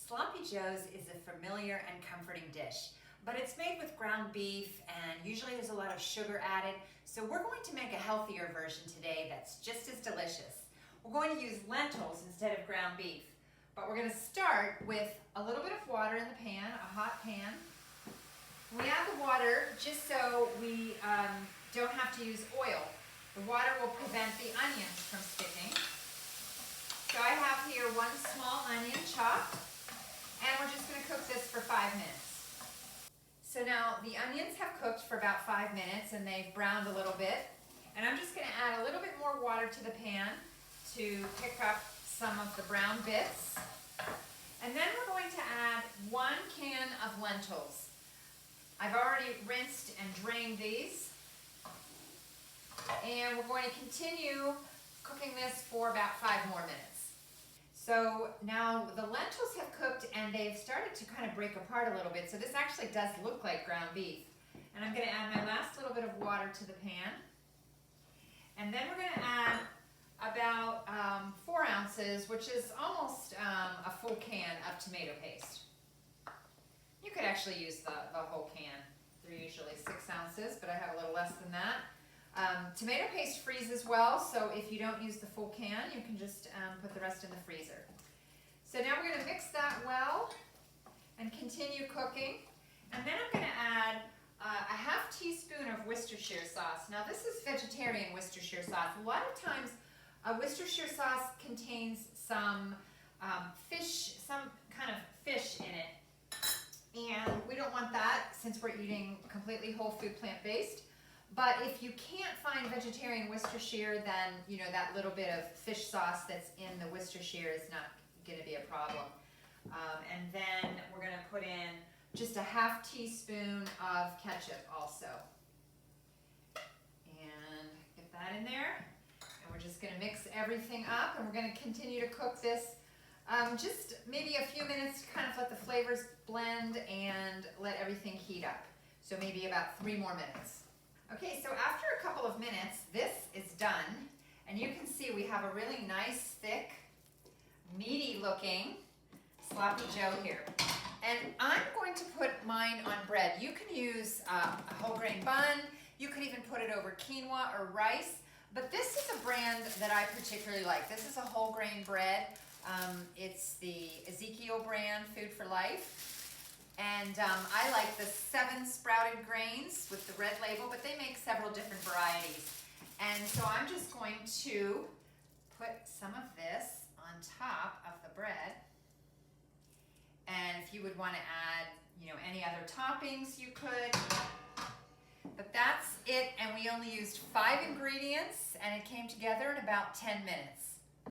Sloppy Joe's is a familiar and comforting dish, but it's made with ground beef and usually there's a lot of sugar added, so we're going to make a healthier version today that's just as delicious. We're going to use lentils instead of ground beef, but we're going to start with a little bit of water in the pan, a hot pan. We add the water just so we don't have to use oil. The water will prevent the onions from sticking. So I have here one small onion chopped, and we're just going to cook this for 5 minutes. So now the onions have cooked for about 5 minutes and they've browned a little bit. And I'm just going to add a little bit more water to the pan to pick up some of the brown bits. And then we're going to add 1 can of lentils. I've already rinsed and drained these. And we're going to continue cooking this for about 5 more minutes. So now the lentils have cooked and they've started to kind of break apart a little bit. So this actually does look like ground beef. And I'm going to add my last little bit of water to the pan. And then we're going to add about 4 ounces, which is almost a full can of tomato paste. You could actually use the whole can. They're usually 6 ounces, but I have a little less than that. Tomato paste freezes well, so if you don't use the full can, you can just put the rest in the freezer. So now we're going to mix that well and continue cooking. And then I'm going to add a half teaspoon of Worcestershire sauce. Now this is vegetarian Worcestershire sauce. A lot of times Worcestershire sauce contains some fish, some kind of fish in it. And we don't want that since we're eating completely whole food plant-based. But if you can't find vegetarian Worcestershire, then that little bit of fish sauce that's in the Worcestershire is not going to be a problem. And then we're going to put in just a half teaspoon of ketchup also. And get that in there. And we're just going to mix everything up, and we're going to continue to cook this just maybe a few minutes to kind of let the flavors blend and let everything heat up. So maybe about 3 more minutes. Okay, so after a couple of minutes, this is done, and you can see we have a really nice, thick, meaty looking Sloppy Joe here. And I'm going to put mine on bread. You can use a whole grain bun, you could even put it over quinoa or rice, but this is a brand that I particularly like. This is a whole grain bread. It's the Ezekiel brand, Food for Life. And I like the 7 sprouted grains with the red label, but they make several different varieties. And so I'm just going to put some of this on top of the bread. And if you would want to add, any other toppings, you could. But that's it, and we only used 5 ingredients, and it came together in about 10 minutes.